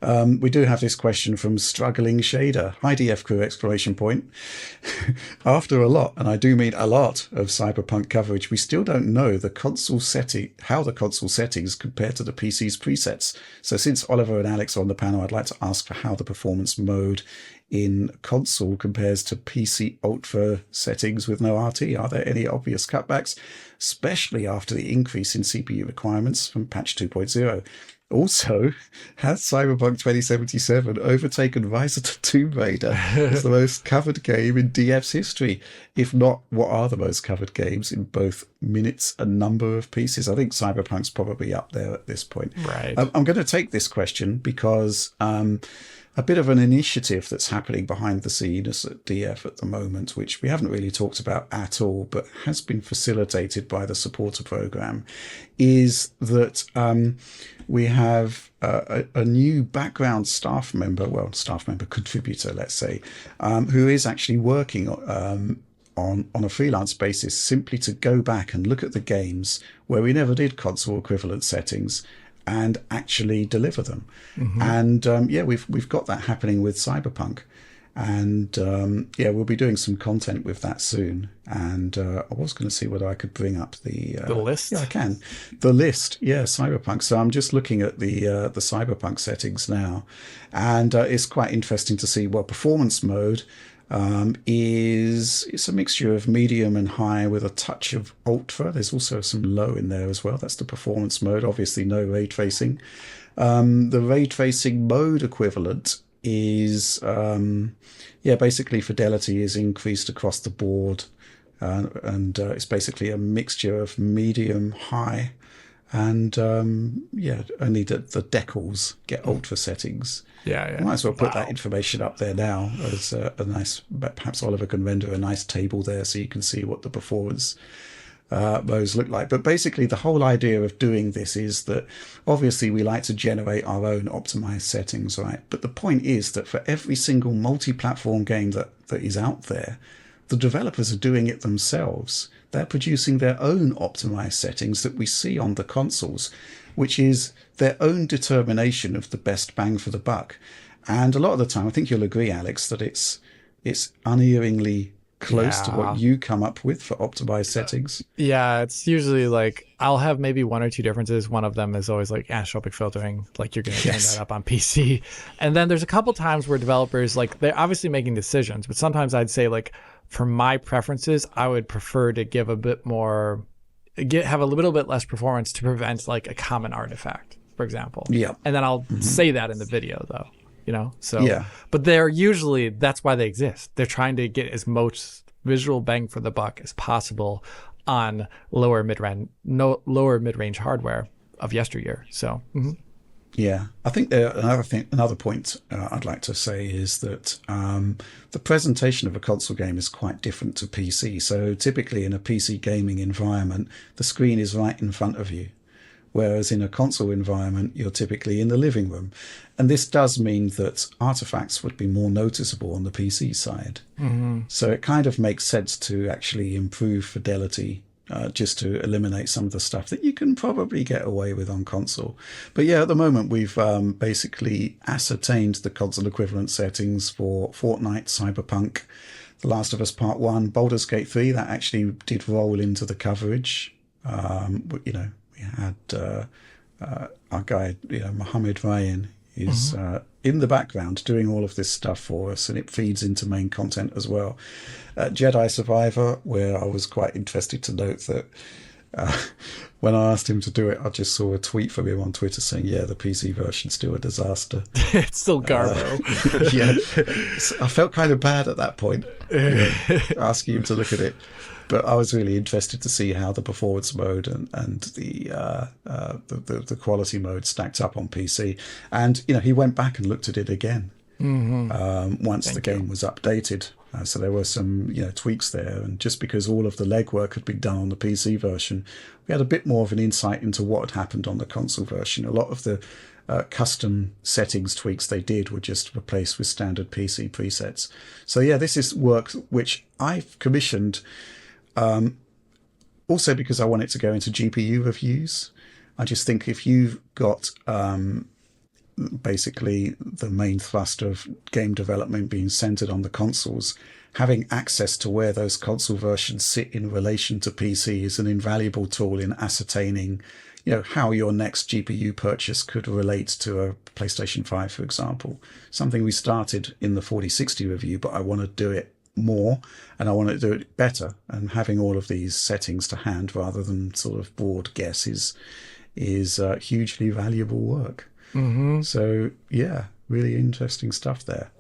We do have this question from Struggling Shader. Hi, DF Crew! Exclamation point. After a lot, and I do mean a lot, of Cyberpunk coverage, we still don't know how the console settings compare to the PC's presets. So since Oliver and Alex are on the panel, I'd like to ask for how the performance mode in console compares to PC Ultra settings with no RT. Are there any obvious cutbacks, especially after the increase in CPU requirements from patch 2.0? Also, has Cyberpunk 2077 overtaken Rise of the Tomb Raider as the most covered game in DF's history? If not, what are the most covered games in both minutes and number of pieces? I think Cyberpunk's probably up there at this point. Right. I'm going to take this question because a bit of an initiative that's happening behind the scenes at DF at the moment, which we haven't really talked about at all, but has been facilitated by the supporter program, is that we have a new background staff member contributor, let's say, who is actually working on a freelance basis simply to go back and look at the games where we never did console equivalent settings and actually deliver them. Mm-hmm. And we've got that happening with Cyberpunk. And we'll be doing some content with that soon. And I was going to see whether I could bring up the list. Yeah, I can. The list, yeah, Cyberpunk. So I'm just looking at the Cyberpunk settings now, and it's quite interesting to see. Well, performance mode it's a mixture of medium and high with a touch of ultra. There's also some low in there as well. That's the performance mode. Obviously, no ray tracing. The ray tracing mode equivalent is basically fidelity is increased across the board, and it's basically a mixture of medium, high, and only the decals get ultra settings. Yeah. Might as well put that information up there now as a nice. Perhaps Oliver can render a nice table there so you can see what the performance modes look like. But basically, the whole idea of doing this is that obviously we like to generate our own optimized settings, right? But the point is that for every single multi-platform game that is out there, the developers are doing it themselves. They're producing their own optimized settings that we see on the consoles, which is their own determination of the best bang for the buck. And a lot of the time, I think you'll agree, Alex, that it's unerringly close to what you come up with for optimized settings. Yeah, it's usually like I'll have maybe one or two differences. One of them is always like anisotropic filtering, like you're going to turn that up on PC. And then there's a couple times where developers, like, they're obviously making decisions, but sometimes I'd say, like, for my preferences, I would prefer to give a bit more, have a little bit less performance to prevent like a common artifact, for example. Yeah. And then I'll say that in the video though. But they're usually, that's why they exist. They're trying to get as much visual bang for the buck as possible on lower mid-range hardware of yesteryear. So, yeah, I think another point I'd like to say is that the presentation of a console game is quite different to PC. So typically in a PC gaming environment, the screen is right in front of you. Whereas in a console environment, you're typically in the living room. And this does mean that artifacts would be more noticeable on the PC side. Mm-hmm. So it kind of makes sense to actually improve fidelity just to eliminate some of the stuff that you can probably get away with on console. But yeah, at the moment, we've basically ascertained the console equivalent settings for Fortnite, Cyberpunk, The Last of Us Part 1, Baldur's Gate 3. That actually did roll into the coverage. We had our guy, Mohammed Ryan, is in the background doing all of this stuff for us, and it feeds into main content as well. Jedi Survivor, where I was quite interested to note that when I asked him to do it, I just saw a tweet from him on Twitter saying, yeah, the PC version's still a disaster. It's still garbo. I felt kind of bad at that point, asking him to look at it. But I was really interested to see how the performance mode and the quality mode stacked up on PC. And he went back and looked at it again once the game was updated. So there were some tweaks there, and just because all of the legwork had been done on the PC version, we had a bit more of an insight into what had happened on the console version. A lot of the custom settings tweaks they did were just replaced with standard PC presets. So yeah, this is work which I've commissioned. Also because I want it to go into GPU reviews. I just think if you've got basically the main thrust of game development being centered on the consoles, having access to where those console versions sit in relation to PC is an invaluable tool in ascertaining, how your next GPU purchase could relate to a PlayStation 5, for example. Something we started in the 4060 review, but I want to do it more and I want to do it better. And having all of these settings to hand rather than sort of broad guesses is hugely valuable work. So, yeah, really interesting stuff there.